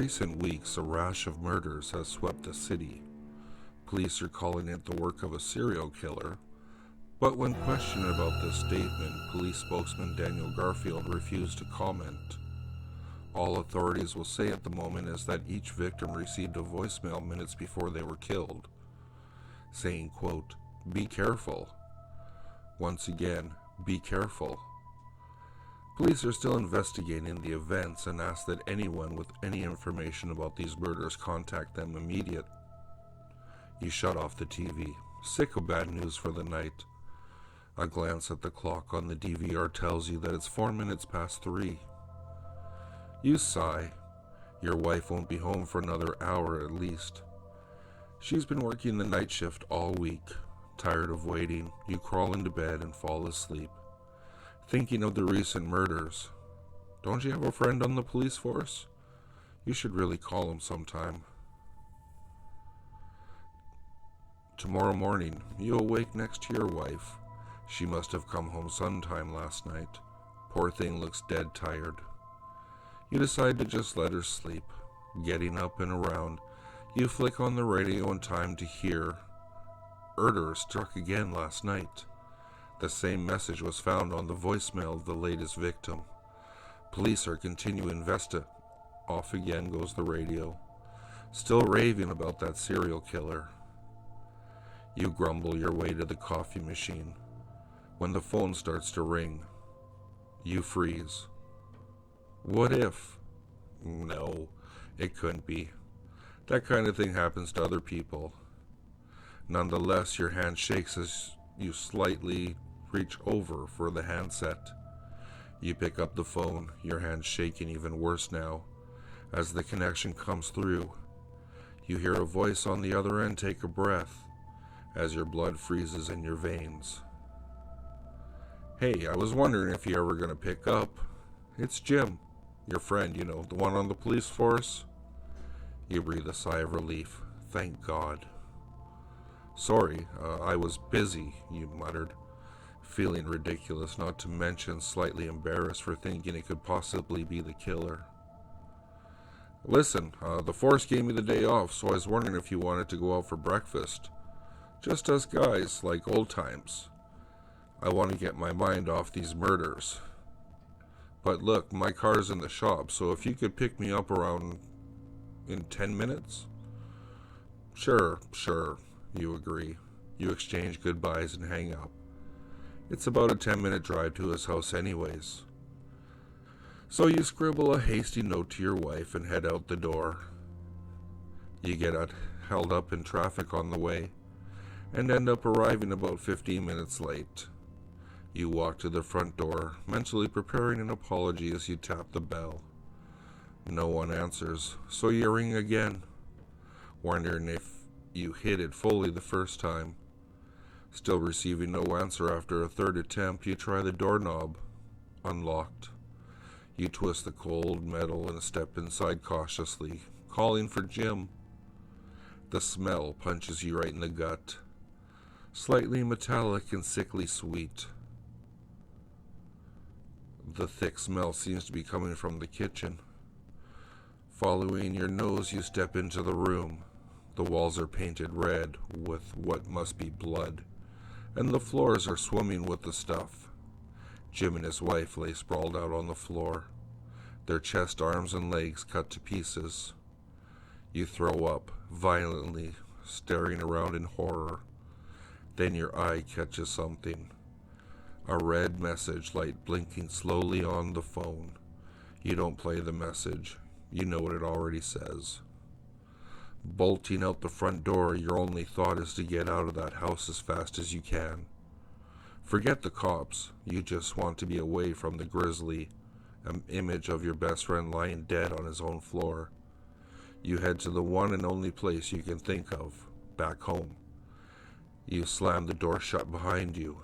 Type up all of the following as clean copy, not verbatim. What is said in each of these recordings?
recent weeks, a rash of murders has swept the city. Police are calling it the work of a serial killer, but when questioned about this statement, police spokesman Daniel Garfield refused to comment. All authorities will say at the moment is that each victim received a voicemail minutes before they were killed, saying, quote, "Be careful." Once again, be careful. Police are still investigating the events and ask that anyone with any information about these murders contact them immediately. You shut off the TV, sick of bad news for the night. A glance at the clock on the DVR tells you that it's 4 minutes past 3. You sigh. Your wife won't be home for another hour at least. She's been working the night shift all week. Tired of waiting, you crawl into bed and fall asleep, thinking of the recent murders. Don't you have a friend on the police force? You should really call him sometime. Tomorrow morning, you awake next to your wife. She must have come home sometime last night. Poor thing looks dead tired. You decide to just let her sleep. Getting up and around, you flick on the radio in time to hear, "Murder struck again last night." The same message was found on the voicemail of the latest victim. Police are continuing Off again goes the radio, still raving about that serial killer. You grumble your way to the coffee machine. When the phone starts to ring, you freeze. What if? No, it couldn't be. That kind of thing happens to other people. Nonetheless, your hand shakes as you slightly reach over for the handset. You pick up the phone, your hand shaking even worse now. As the connection comes through, you hear a voice on the other end take a breath as your blood freezes in your veins. "Hey, I was wondering if you're ever going to pick up. It's Jim, your friend, the one on the police force." You breathe a sigh of relief. Thank God. "Sorry, I was busy," you muttered, feeling ridiculous, not to mention slightly embarrassed for thinking it could possibly be the killer. "Listen, the force gave me the day off, so I was wondering if you wanted to go out for breakfast. Just us guys, like old times. I want to get my mind off these murders. But look, my car's in the shop, so if you could pick me up around in 10 minutes? Sure, you agree. You exchange goodbyes and hang up. It's about a 10-minute drive to his house anyways. So you scribble a hasty note to your wife and head out the door. You get held up in traffic on the way and end up arriving about 15 minutes late. You walk to the front door, mentally preparing an apology as you tap the bell. No one answers, so you ring again, wondering if you hit it fully the first time. Still receiving no answer after a third attempt, you try the doorknob. Unlocked. You twist the cold metal and step inside cautiously, calling for Jim. The smell punches you right in the gut. Slightly metallic and sickly sweet. The thick smell seems to be coming from the kitchen. Following your nose, you step into the room. The walls are painted red with what must be blood, and the floors are swimming with the stuff. Jim and his wife lay sprawled out on the floor, their chest, arms, and legs cut to pieces. You throw up violently, staring around in horror. Then your eye catches something. A red message light blinking slowly on the phone. You don't play the message. You know what it already says. Bolting out the front door, your only thought is to get out of that house as fast as you can. Forget the cops. You just want to be away from the grisly image of your best friend lying dead on his own floor. You head to the one and only place you can think of, back home. You slam the door shut behind you.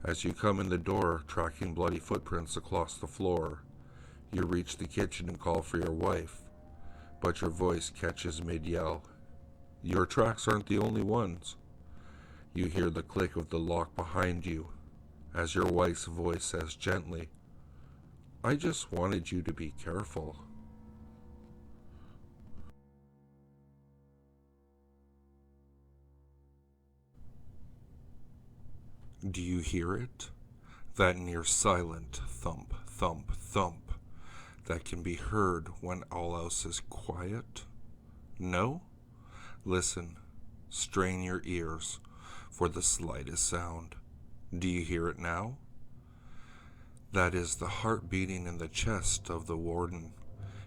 As you come in the door, tracking bloody footprints across the floor, you reach the kitchen and call for your wife, but your voice catches mid-yell. Your tracks aren't the only ones. You hear the click of the lock behind you, as your wife's voice says gently, "I just wanted you to be careful." Do you hear it? That near silent thump, thump, thump that can be heard when all else is quiet? No? Listen, strain your ears for the slightest sound. Do you hear it now? That is the heart beating in the chest of the Warden.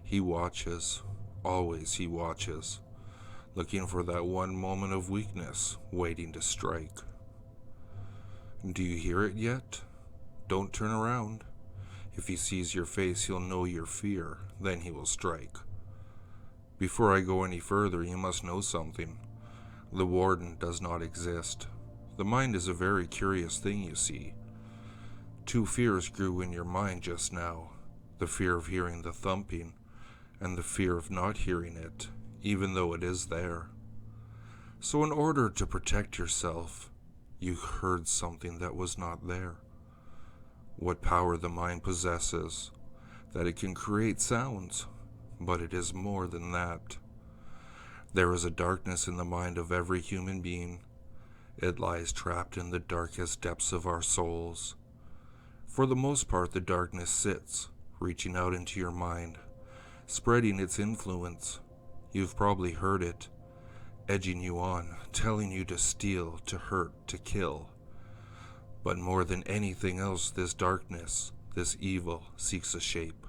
He watches, always he watches, looking for that one moment of weakness, waiting to strike. Do you hear it yet? Don't turn around. If he sees your face, he'll know your fear, then he will strike. Before I go any further, you must know something. The Warden does not exist. The mind is a very curious thing, you see. Two fears grew in your mind just now, the fear of hearing the thumping, and the fear of not hearing it, even though it is there. So in order to protect yourself, you heard something that was not there. What power the mind possesses, that it can create sounds, but it is more than that. There is a darkness in the mind of every human being. It lies trapped in the darkest depths of our souls. For the most part, the darkness sits, reaching out into your mind, spreading its influence. You've probably heard it, edging you on, telling you to steal, to hurt, to kill. But more than anything else, this darkness, this evil, seeks a shape.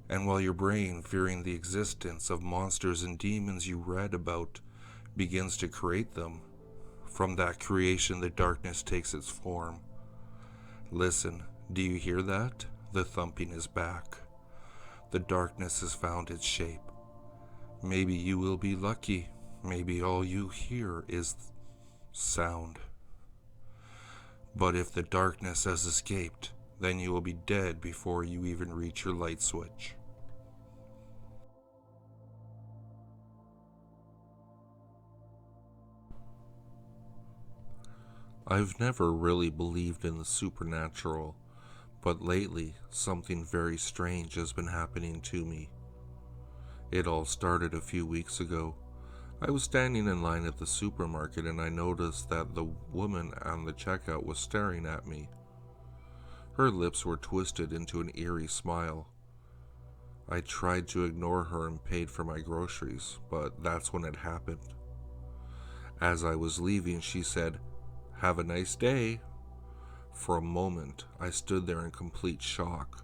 And while your brain, fearing the existence of monsters and demons you read about, begins to create them, from that creation the darkness takes its form. Listen, do you hear that? The thumping is back. The darkness has found its shape. Maybe you will be lucky. Maybe all you hear is sound. But if the darkness has escaped, then you will be dead before you even reach your light switch. I've never really believed in the supernatural, but lately something very strange has been happening to me. It all started a few weeks ago. I was standing in line at the supermarket and I noticed that the woman on the checkout was staring at me. Her lips were twisted into an eerie smile. I tried to ignore her and paid for my groceries, but that's when it happened. As I was leaving, she said, "Have a nice day." For a moment, I stood there in complete shock.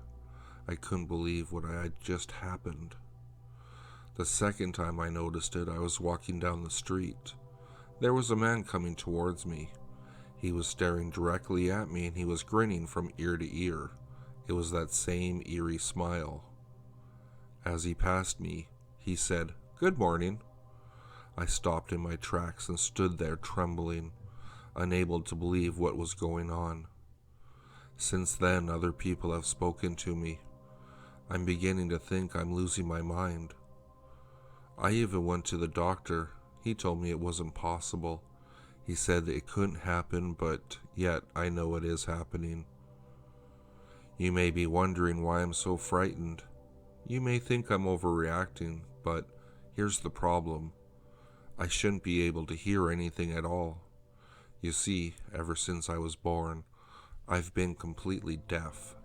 I couldn't believe what had just happened. The second time I noticed it, I was walking down the street. There was a man coming towards me. He was staring directly at me and he was grinning from ear to ear. It was that same eerie smile. As he passed me, he said, "Good morning." I stopped in my tracks and stood there trembling, unable to believe what was going on. Since then, other people have spoken to me. I'm beginning to think I'm losing my mind. I even went to the doctor. He told me it wasn't possible. He said that it couldn't happen, but yet I know it is happening. You may be wondering why I'm so frightened. You may think I'm overreacting, but here's the problem. I shouldn't be able to hear anything at all. You see, ever since I was born, I've been completely deaf.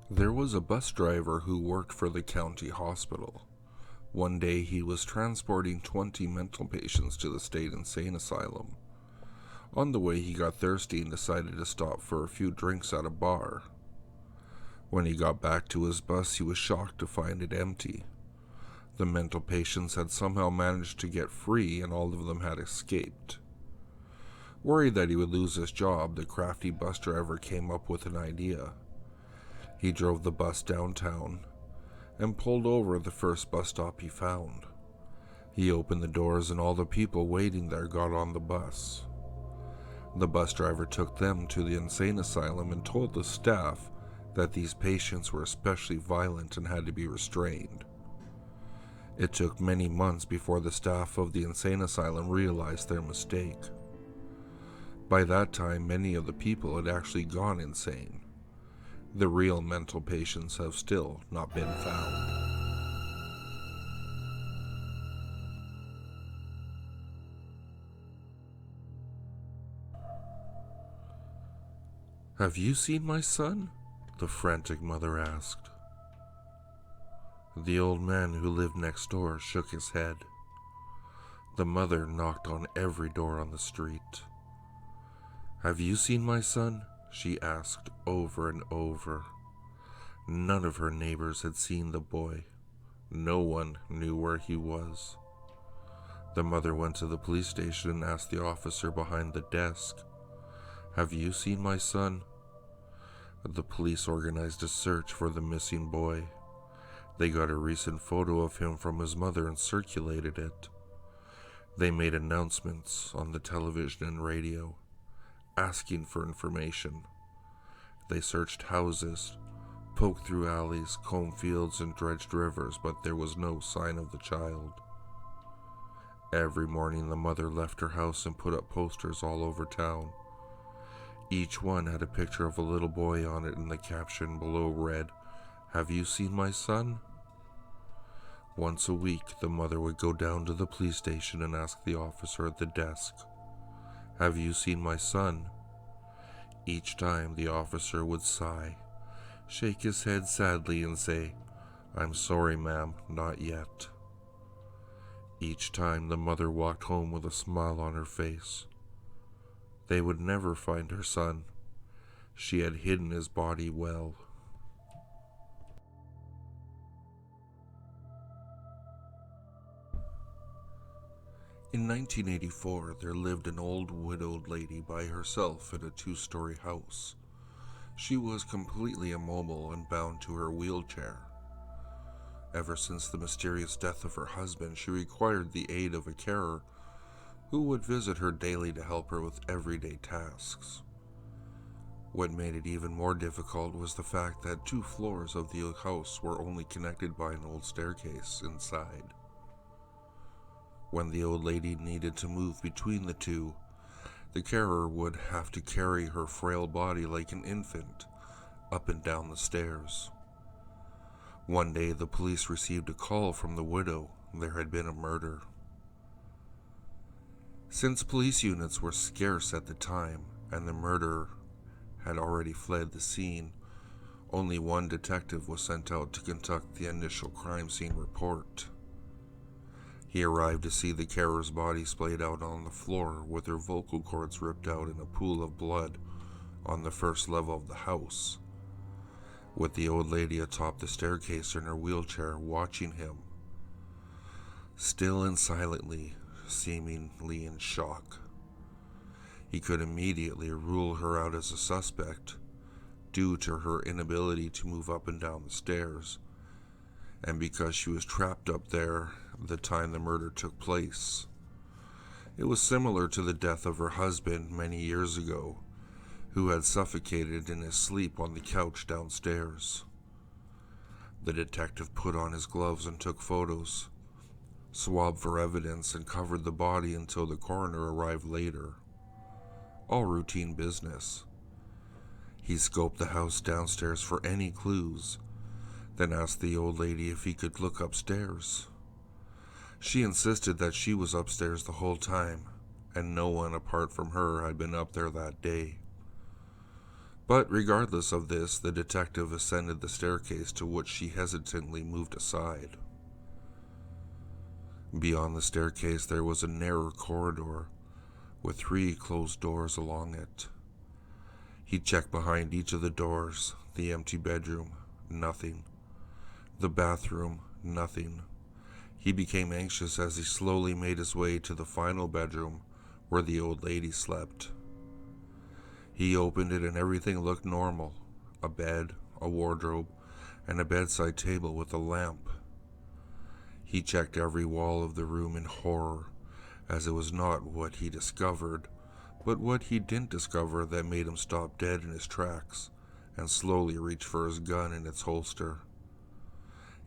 There was a bus driver who worked for the county hospital. One day he was transporting 20 mental patients to the state insane asylum. On the way he got thirsty and decided to stop for a few drinks at a bar. When he got back to his bus, he was shocked to find it empty. The mental patients had somehow managed to get free and all of them had escaped. Worried that he would lose his job, the Crafty Buster driver came up with an idea. He drove the bus downtown and pulled over at the first bus stop he found. He opened the doors and all the people waiting there got on the bus. The bus driver took them to the insane asylum and told the staff that these patients were especially violent and had to be restrained. It took many months before the staff of the insane asylum realized their mistake. By that time, many of the people had actually gone insane. The real mental patients have still not been found. "Have you seen my son?" the frantic mother asked. The old man who lived next door shook his head. The mother knocked on every door on the street. "Have you seen my son?" she asked over and over. None of her neighbors had seen the boy. No one knew where he was. The mother went to the police station and asked the officer behind the desk, "Have you seen my son?" The police organized a search for the missing boy. They got a recent photo of him from his mother and circulated it. They made announcements on the television and radio, asking for information. They searched houses, poked through alleys, combed fields, and dredged rivers, but there was no sign of the child. Every morning the mother left her house and put up posters all over town. Each one had a picture of a little boy on it, and the caption below read, "Have you seen my son?" Once a week, the mother would go down to the police station and ask the officer at the desk, "Have you seen my son?" Each time the officer would sigh, shake his head sadly, and say, "I'm sorry, ma'am, not yet." Each time the mother walked home with a smile on her face. They would never find her son. She had hidden his body well. In 1984, there lived an old widowed lady by herself in a 2-story house. She was completely immobile and bound to her wheelchair. Ever since the mysterious death of her husband, she required the aid of a carer who would visit her daily to help her with everyday tasks. What made it even more difficult was the fact that 2 floors of the house were only connected by an old staircase inside. When the old lady needed to move between the 2, the carer would have to carry her frail body like an infant up and down the stairs. One day, the police received a call from the widow. There had been a murder. Since police units were scarce at the time, and the murderer had already fled the scene, only one detective was sent out to conduct the initial crime scene report. He arrived to see the carer's body splayed out on the floor with her vocal cords ripped out in a pool of blood on the first level of the house, with the old lady atop the staircase in her wheelchair watching him, still and silently, seemingly in shock. He could immediately rule her out as a suspect due to her inability to move up and down the stairs, and because she was trapped up there the time the murder took place. It was similar to the death of her husband many years ago, who had suffocated in his sleep on the couch downstairs. The detective put on his gloves and took photos, swabbed for evidence, and covered the body until the coroner arrived later. All routine business. He scoped the house downstairs for any clues, then asked the old lady if he could look upstairs. She insisted that she was upstairs the whole time, and no one apart from her had been up there that day. But regardless of this, the detective ascended the staircase, to which she hesitantly moved aside. Beyond the staircase there was a narrow corridor with 3 closed doors along it. He checked behind each of the doors. The empty bedroom, nothing. The bathroom, nothing. He became anxious as he slowly made his way to the final bedroom where the old lady slept. He opened it and everything looked normal. A bed, a wardrobe, and a bedside table with a lamp. He checked every wall of the room in horror, as it was not what he discovered, but what he didn't discover that made him stop dead in his tracks and slowly reach for his gun in its holster.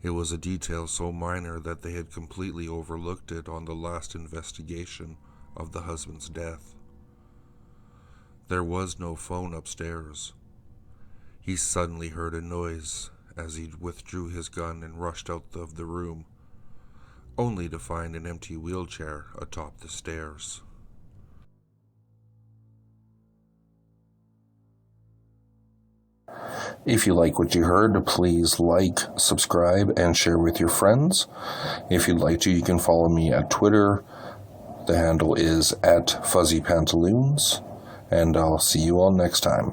It was a detail so minor that they had completely overlooked it on the last investigation of the husband's death. There was no phone upstairs. He suddenly heard a noise as he withdrew his gun and rushed out of the room, only to find an empty wheelchair atop the stairs. If you like what you heard, please like, subscribe, and share with your friends. If you'd like to, you can follow me at Twitter. The handle is @FuzzyPantaloons, and I'll see you all next time.